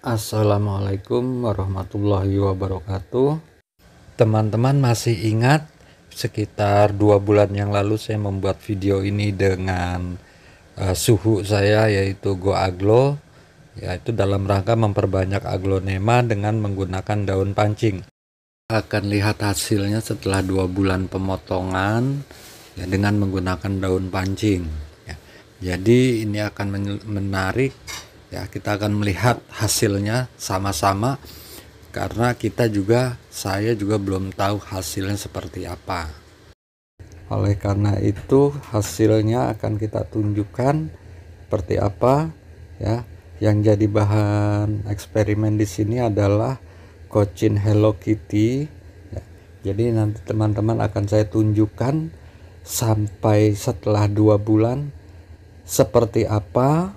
Assalamualaikum warahmatullahi wabarakatuh. Teman-teman masih ingat sekitar 2 bulan yang lalu saya membuat video ini dengan suhu saya yaitu Go Aglo, yaitu dalam rangka memperbanyak aglonema dengan menggunakan daun pancing. Akan lihat hasilnya setelah 2 bulan pemotongan ya, dengan menggunakan daun pancing ya. Jadi ini akan menarik ya, kita akan melihat hasilnya sama-sama karena saya juga belum tahu hasilnya seperti apa. Oleh karena itu hasilnya akan kita tunjukkan seperti apa ya. Yang jadi bahan eksperimen di sini adalah Cochin Hello Kitty ya. Jadi nanti teman-teman akan saya tunjukkan sampai setelah 2 bulan seperti apa,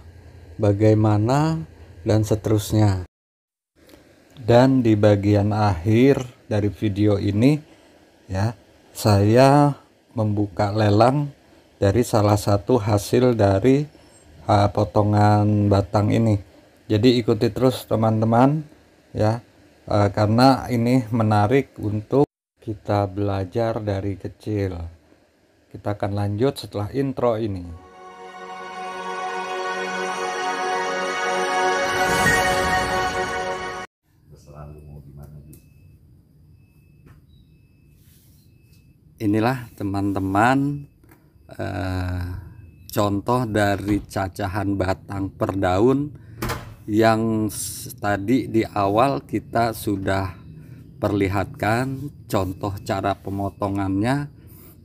bagaimana, dan seterusnya. Dan di bagian akhir dari video ini ya, saya membuka lelang dari salah satu hasil dari potongan batang ini. Jadi ikuti terus teman-teman ya, karena ini menarik untuk kita belajar dari kecil. Kita akan lanjut setelah intro ini. Inilah teman-teman contoh dari cacahan batang per daun yang tadi di awal kita sudah perlihatkan contoh cara pemotongannya.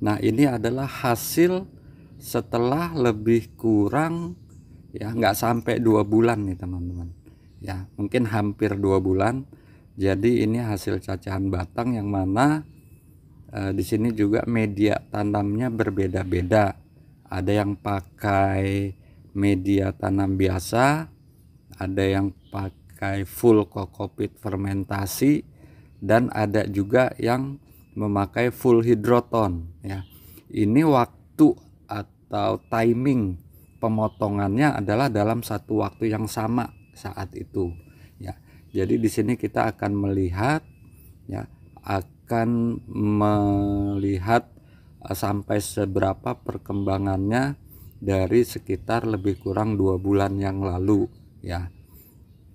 Nah, ini adalah hasil setelah lebih kurang ya nggak sampai 2 bulan nih teman-teman ya, mungkin hampir 2 bulan. Jadi ini hasil cacahan batang yang mana di sini juga media tanamnya berbeda-beda. Ada yang pakai media tanam biasa, ada yang pakai full kokopit fermentasi, dan ada juga yang memakai full hidroton ya. Ini waktu atau timing pemotongannya adalah dalam satu waktu yang sama saat itu ya. Jadi di sini kita akan melihat ya, akan melihat sampai seberapa perkembangannya dari sekitar lebih kurang 2 bulan yang lalu ya.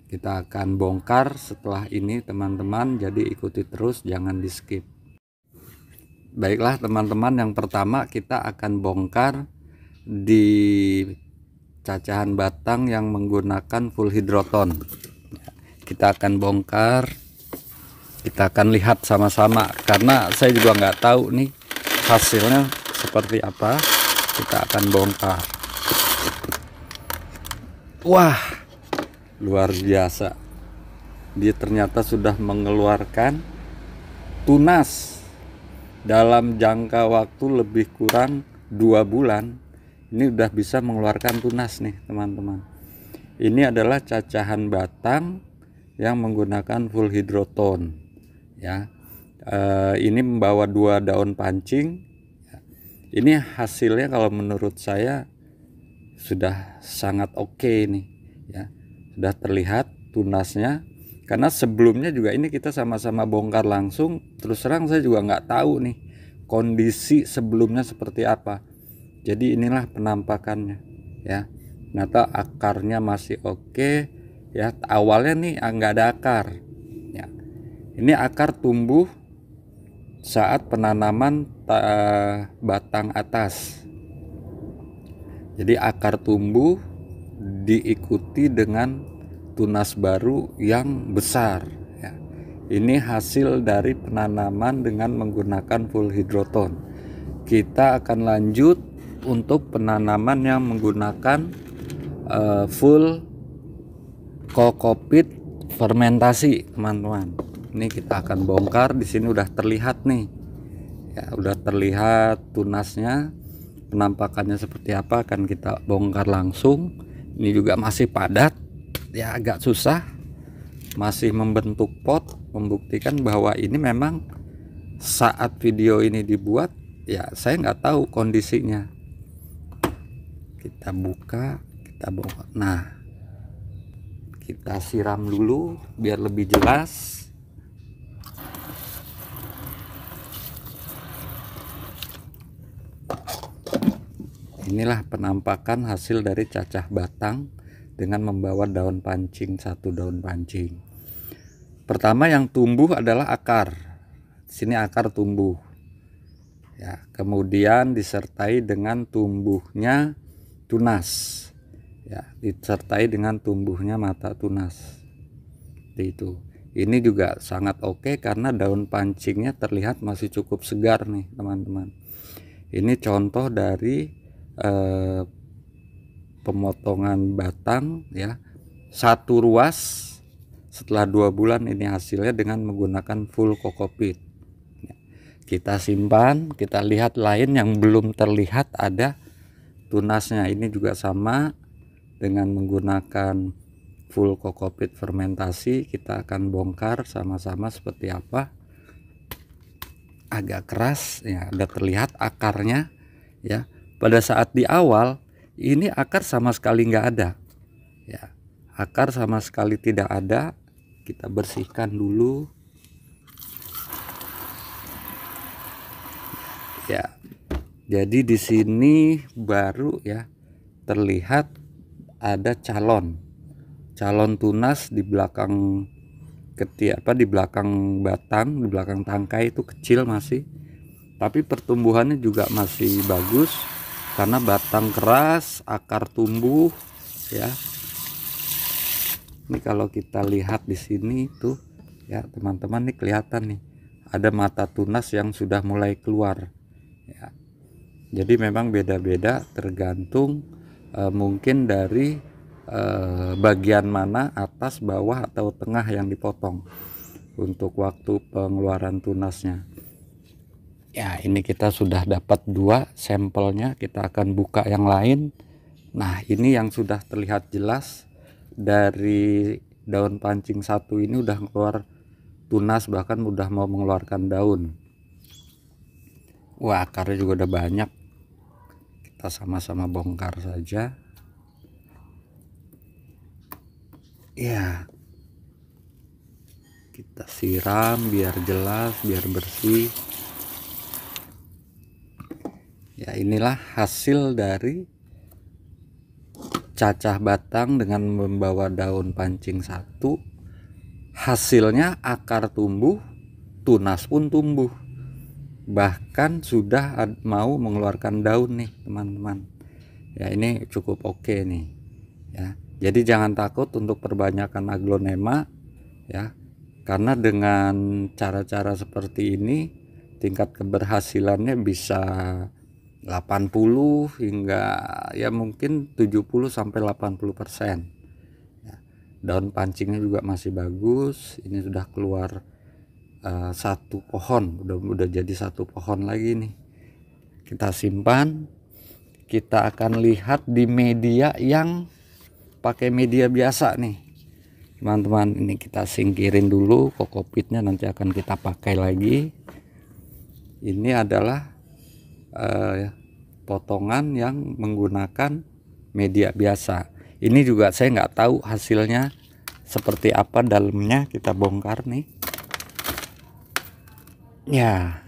Kita akan bongkar setelah ini teman-teman, jadi ikuti terus, jangan di skip. Baiklah teman-teman, yang pertama kita akan bongkar di cacahan batang yang menggunakan full hidroton. Kita akan bongkar, kita akan lihat sama-sama karena saya juga nggak tahu nih hasilnya seperti apa. Kita akan bongkar. Wah, luar biasa, dia ternyata sudah mengeluarkan tunas dalam jangka waktu lebih kurang 2 bulan. Ini udah bisa mengeluarkan tunas nih teman-teman. Ini adalah cacahan batang yang menggunakan full hidroton ya. Ini membawa 2 daun pancing. Ini hasilnya kalau menurut saya sudah sangat oke nih ya. Sudah terlihat tunasnya, karena sebelumnya juga ini kita sama-sama bongkar langsung. Terus terang saya juga nggak tahu nih kondisi sebelumnya seperti apa. Jadi inilah penampakannya ya. Ternyata akarnya masih oke ya. Awalnya nih nggak ada akar ya. Ini akar tumbuh saat penanaman batang atas. Jadi akar tumbuh diikuti dengan tunas baru yang besar ya. Ini hasil dari penanaman dengan menggunakan full hidroton. Kita akan lanjut untuk penanaman yang menggunakan full kokopit fermentasi teman-teman. Ini kita akan bongkar. Di sini udah terlihat nih ya, udah terlihat tunasnya. Penampakannya seperti apa akan kita bongkar langsung. Ini juga masih padat ya, agak susah, masih membentuk pot, membuktikan bahwa ini memang saat video ini dibuat ya saya nggak tahu kondisinya. Kita buka, kita bongkar. Nah, Kita siram dulu biar lebih jelas. Inilah penampakan hasil dari cacah batang dengan membawa daun pancing, 1 daun pancing. Pertama yang tumbuh adalah akar. Sini akar tumbuh. Ya, kemudian disertai dengan tumbuhnya tunas. Ya, disertai dengan tumbuhnya mata tunas. Itu. Ini juga sangat oke karena daun pancingnya terlihat masih cukup segar nih, teman-teman. Ini contoh dari pemotongan batang ya, 1 ruas setelah 2 bulan ini hasilnya dengan menggunakan full kokopit. Kita simpan, kita lihat lain yang belum terlihat ada tunasnya. Ini juga sama dengan menggunakan full kokopit fermentasi. Kita akan bongkar sama-sama seperti apa. Agak keras ya, udah terlihat akarnya ya. Pada saat di awal ini akar sama sekali nggak ada ya, akar sama sekali tidak ada. Kita bersihkan dulu ya. Jadi di sini baru ya terlihat ada calon tunas di belakang di belakang batang, di belakang tangkai itu kecil masih, tapi pertumbuhannya juga masih bagus karena batang keras, akar tumbuh ya. Ini kalau kita lihat di sini tuh ya teman-teman, nih kelihatan nih ada mata tunas yang sudah mulai keluar ya. Jadi memang beda-beda tergantung mungkin dari bagian mana, atas, bawah, atau tengah yang dipotong untuk waktu pengeluaran tunasnya. Ya, ini kita sudah dapat 2 sampelnya, kita akan buka yang lain. Nah, ini yang sudah terlihat jelas dari daun pancing 1 ini udah keluar tunas, bahkan udah mau mengeluarkan daun. Wah, akarnya juga udah banyak. Kita sama-sama bongkar saja. Ya, kita siram biar jelas, biar bersih. Ya, inilah hasil dari cacah batang dengan membawa daun pancing 1. Hasilnya akar tumbuh, tunas pun tumbuh, bahkan sudah mau mengeluarkan daun nih teman-teman ya. Ini cukup oke nih ya. Jadi jangan takut untuk perbanyakan aglonema ya, karena dengan cara-cara seperti ini tingkat keberhasilannya bisa 80 hingga ya mungkin 70-80% ya. Daun pancingnya juga masih bagus. Ini sudah keluar 1 pohon, udah jadi 1 pohon lagi nih. Kita simpan. Kita akan lihat di media yang pakai media biasa nih teman-teman. Ini kita singkirin dulu kokopitnya, nanti akan kita pakai lagi. Ini adalah potongan yang menggunakan media biasa. Ini juga saya nggak tahu hasilnya seperti apa dalamnya. Kita bongkar nih ya.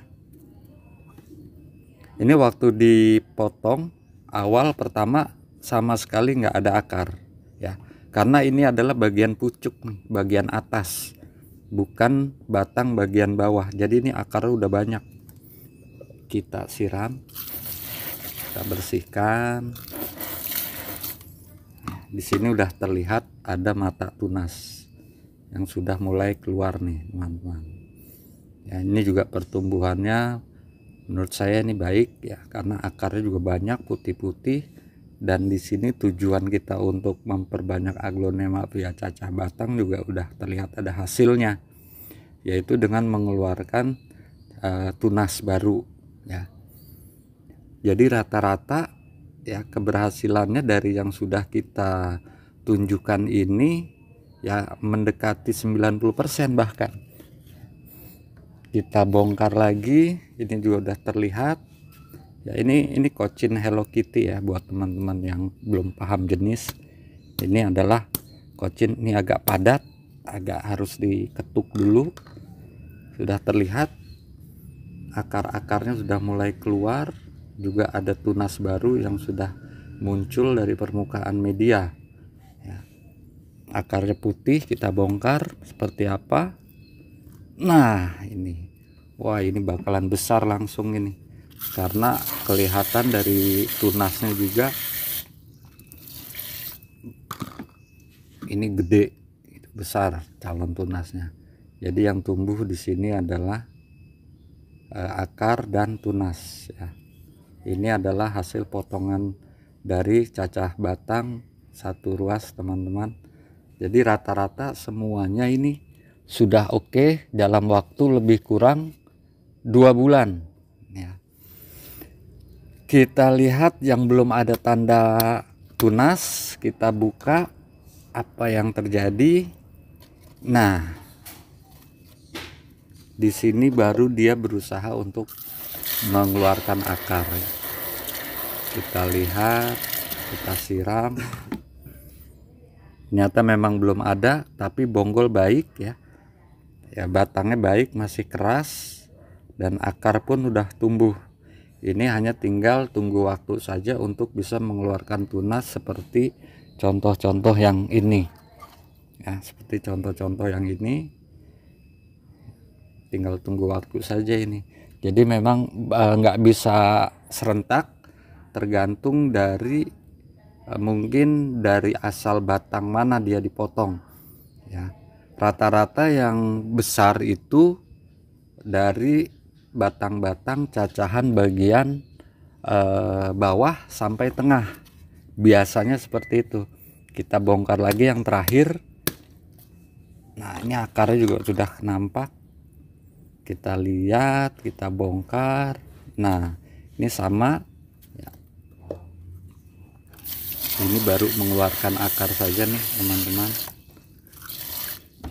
Ini waktu dipotong awal pertama sama sekali nggak ada akar ya, karena ini adalah bagian pucuk nih, bagian atas, bukan batang bagian bawah. Jadi ini akarnya udah banyak. Kita siram, kita bersihkan. Di sini udah terlihat ada mata tunas yang sudah mulai keluar nih teman-teman ya. Ini juga pertumbuhannya menurut saya ini baik ya, karena akarnya juga banyak putih-putih. Dan di sini tujuan kita untuk memperbanyak aglonema via cacah batang juga udah terlihat ada hasilnya, yaitu dengan mengeluarkan tunas baru ya. Jadi rata-rata ya keberhasilannya dari yang sudah kita tunjukkan ini ya mendekati 90% bahkan. Kita bongkar lagi. Ini juga udah terlihat ya. Ini Cochin Hello Kitty ya, buat teman-teman yang belum paham jenis. Ini adalah kocin ini agak padat, agak harus diketuk dulu. Sudah terlihat akar-akarnya sudah mulai keluar, juga ada tunas baru yang sudah muncul dari permukaan media ya. Akarnya putih, kita bongkar seperti apa. Nah ini, wah ini bakalan besar langsung ini, karena kelihatan dari tunasnya juga ini gede, besar calon tunasnya. Jadi yang tumbuh di sini adalah akar dan tunas ya. Ini adalah hasil potongan dari cacah batang satu ruas teman-teman. Jadi rata-rata semuanya ini sudah oke dalam waktu lebih kurang 2 bulan ya. Kita lihat yang belum ada tanda tunas, kita buka apa yang terjadi. Nah, di sini baru dia berusaha untuk mengeluarkan akar ya. Kita lihat, kita siram, ternyata memang belum ada, tapi bonggol baik ya. Ya batangnya baik, masih keras, dan akar pun udah tumbuh. Ini hanya tinggal tunggu waktu saja untuk bisa mengeluarkan tunas seperti contoh-contoh yang ini ya, seperti contoh-contoh yang ini. Tinggal tunggu waktu saja ini. Jadi memang nggak bisa serentak, tergantung dari mungkin dari asal batang mana dia dipotong ya. Rata-rata yang besar itu dari batang-batang cacahan bagian bawah sampai tengah, biasanya seperti itu. Kita bongkar lagi yang terakhir. Nah ini akarnya juga sudah nampak, kita lihat, kita bongkar. Nah ini sama ya. Ini baru mengeluarkan akar saja nih teman-teman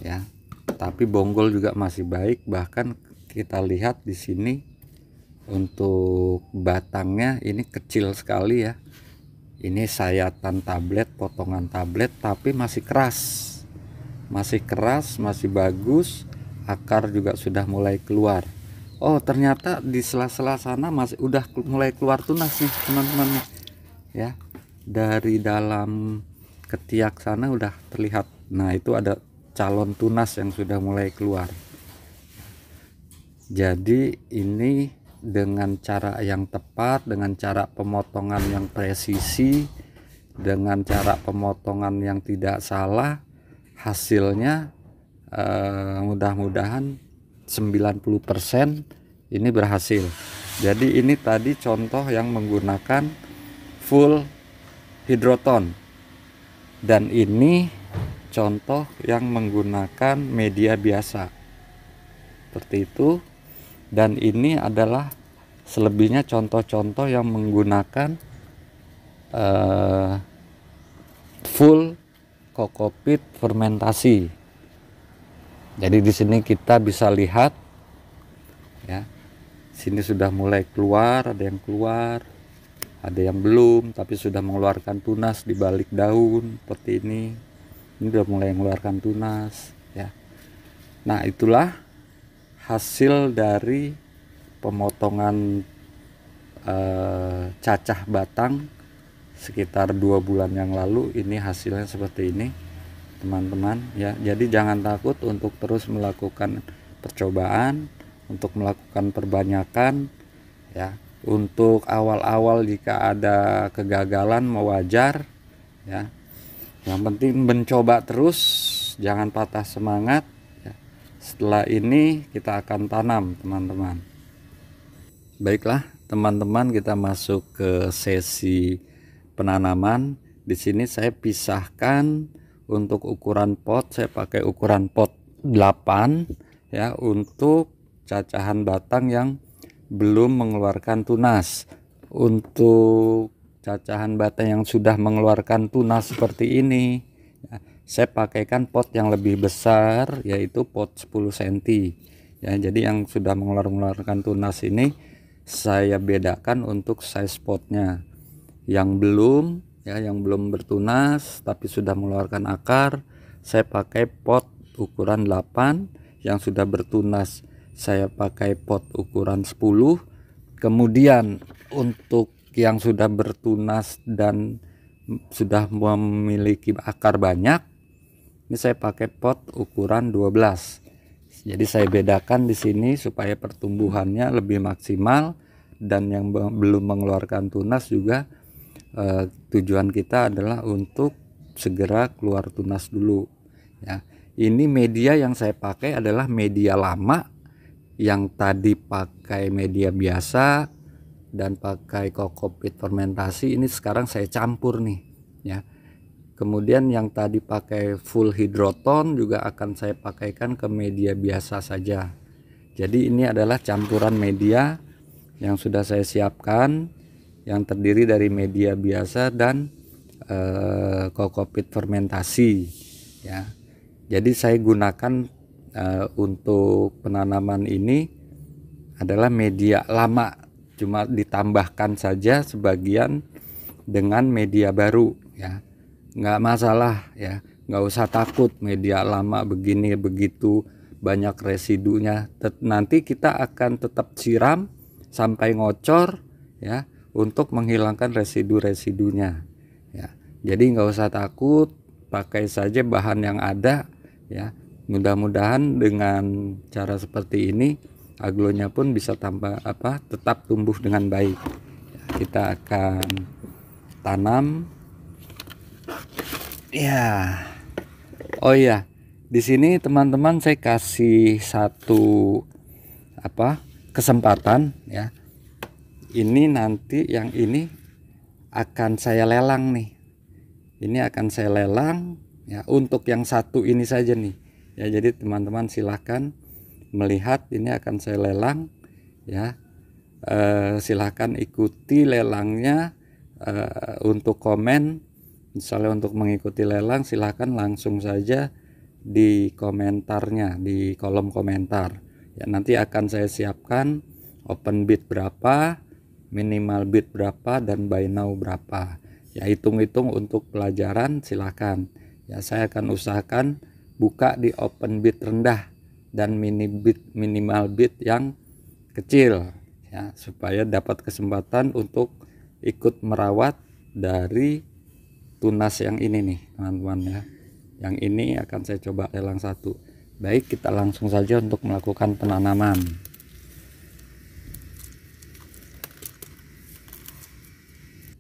ya, tapi bonggol juga masih baik. Bahkan kita lihat di sini untuk batangnya ini kecil sekali ya. Ini sayatan tablet, potongan tablet, tapi masih keras, masih bagus. Akar juga sudah mulai keluar. Oh ternyata di sela-sela sana masih udah mulai keluar tunas nih teman-teman ya. Dari dalam ketiak sana udah terlihat. Nah itu ada calon tunas yang sudah mulai keluar. Jadi ini dengan cara yang tepat, dengan cara pemotongan yang presisi, dengan cara pemotongan yang tidak salah, hasilnya mudah-mudahan 90% ini berhasil. Jadi ini tadi contoh yang menggunakan full hidroton, dan ini contoh yang menggunakan media biasa seperti itu. Dan ini adalah selebihnya contoh-contoh yang menggunakan full kokopit fermentasi. Jadi di sini kita bisa lihat ya, sini sudah mulai keluar, ada yang keluar, ada yang belum, tapi sudah mengeluarkan tunas di balik daun seperti ini. Ini sudah mulai mengeluarkan tunas ya. Nah itulah hasil dari pemotongan cacah batang sekitar 2 bulan yang lalu. Ini hasilnya seperti ini teman-teman ya. Jadi jangan takut untuk terus melakukan percobaan, untuk melakukan perbanyakan ya. Untuk awal-awal jika ada kegagalan wajar ya. Yang penting mencoba terus, jangan patah semangat ya. Setelah ini kita akan tanam teman-teman. Baiklah teman-teman, kita masuk ke sesi penanaman. Di sini saya pisahkan untuk ukuran pot, saya pakai ukuran pot 8 ya, untuk cacahan batang yang belum mengeluarkan tunas. Untuk cacahan batang yang sudah mengeluarkan tunas seperti ini ya, saya pakaikan pot yang lebih besar, yaitu pot 10 cm ya. Jadi yang sudah mengeluarkan tunas ini saya bedakan untuk size potnya. Yang belum ya, yang belum bertunas tapi sudah mengeluarkan akar, saya pakai pot ukuran 8, yang sudah bertunas saya pakai pot ukuran 10. Kemudian untuk yang sudah bertunas dan sudah memiliki akar banyak, ini saya pakai pot ukuran 12. Jadi saya bedakan di sini supaya pertumbuhannya lebih maksimal, dan yang belum mengeluarkan tunas juga tujuan kita adalah untuk segera keluar tunas dulu ya. Ini media yang saya pakai adalah media lama, yang tadi pakai media biasa dan pakai kokopit fermentasi. Ini sekarang saya campur nih ya. Kemudian yang tadi pakai full hidroton juga akan saya pakaikan ke media biasa saja. Jadi ini adalah campuran media yang sudah saya siapkan, yang terdiri dari media biasa dan kokopit fermentasi ya. Jadi saya gunakan untuk penanaman ini adalah media lama, cuma ditambahkan saja sebagian dengan media baru ya. Nggak masalah ya, nggak usah takut media lama begini begitu banyak residunya. Nanti kita akan tetap siram sampai ngocor ya, untuk menghilangkan residu-residunya ya. Jadi nggak usah takut, pakai saja bahan yang ada ya. Mudah-mudahan dengan cara seperti ini aglonya pun bisa tetap tumbuh dengan baik ya. Kita akan tanam ya. Oh iya, di sini teman-teman saya kasih satu kesempatan ya. Ini nanti yang ini akan saya lelang nih. Ini akan saya lelang ya, untuk yang satu ini saja nih ya. Jadi teman-teman silahkan melihat, ini akan saya lelang ya. Silahkan ikuti lelangnya. Untuk komen, misalnya untuk mengikuti lelang, silahkan langsung saja di komentarnya, di kolom komentar ya. Nanti akan saya siapkan open bid berapa, minimal bid berapa, dan buy now berapa ya. Hitung-hitung untuk pelajaran silahkan ya. Saya akan usahakan buka di open bid rendah dan minimal bid yang kecil ya, supaya dapat kesempatan untuk ikut merawat dari tunas yang ini nih teman-teman ya. Yang ini akan saya coba lelang satu. Baik, kita langsung saja untuk melakukan penanaman.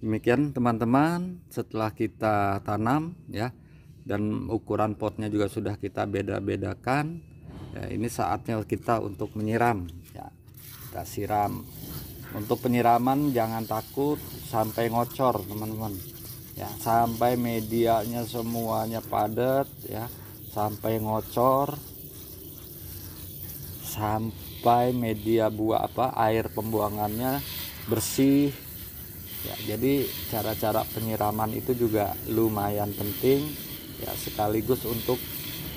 Demikian teman-teman, setelah kita tanam ya, dan ukuran potnya juga sudah kita beda-bedakan ya, ini saatnya kita untuk menyiram ya. Kita siram. Untuk penyiraman jangan takut sampai ngocor teman-teman ya, sampai medianya semuanya padat ya, sampai ngocor, sampai media air pembuangannya bersih ya. Jadi cara-cara penyiraman itu juga lumayan penting ya, sekaligus untuk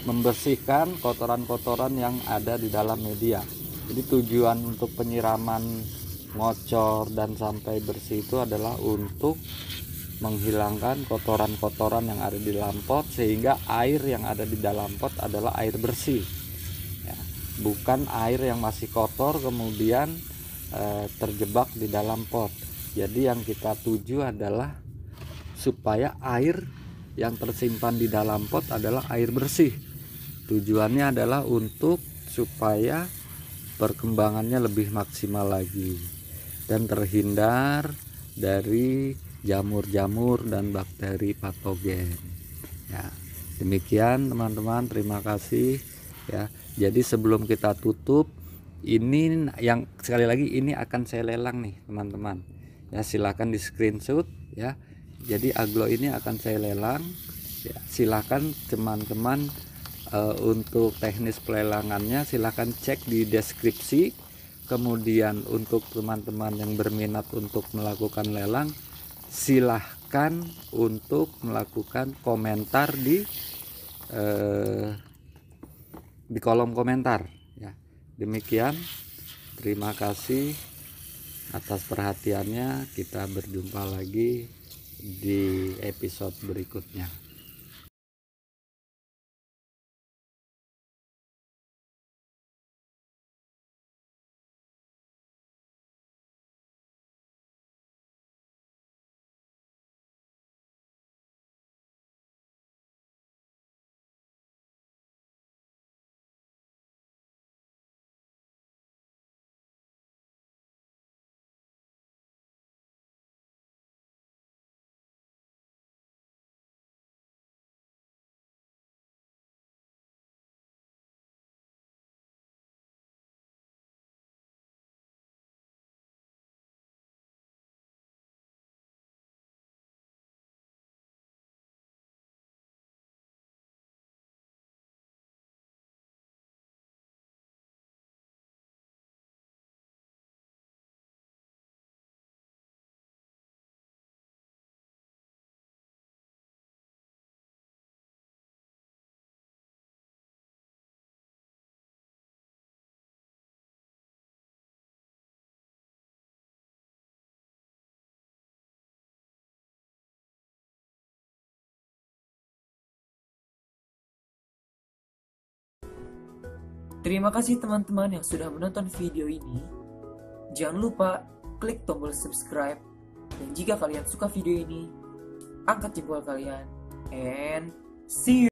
membersihkan kotoran-kotoran yang ada di dalam media. Jadi tujuan untuk penyiraman ngocor dan sampai bersih itu adalah untuk menghilangkan kotoran-kotoran yang ada di dalam pot, sehingga air yang ada di dalam pot adalah air bersih ya, bukan air yang masih kotor kemudian terjebak di dalam pot. Jadi yang kita tuju adalah supaya air yang tersimpan di dalam pot adalah air bersih. Tujuannya adalah untuk supaya perkembangannya lebih maksimal lagi dan terhindar dari jamur-jamur dan bakteri patogen ya. Demikian teman-teman, terima kasih ya. Jadi sebelum kita tutup, ini yang sekali lagi ini akan saya lelang nih teman-teman ya, silahkan di screenshot ya. Jadi aglo ini akan saya lelang ya. Silahkan teman-teman untuk teknis pelelangannya silahkan cek di deskripsi. Kemudian untuk teman-teman yang berminat untuk melakukan lelang, silahkan untuk melakukan komentar di kolom komentar ya. Demikian, terima kasih atas perhatiannya. Kita berjumpa lagi di episode berikutnya. Terima kasih teman-teman yang sudah menonton video ini. Jangan lupa klik tombol subscribe. Dan jika kalian suka video ini, angkat jempol kalian. And see you.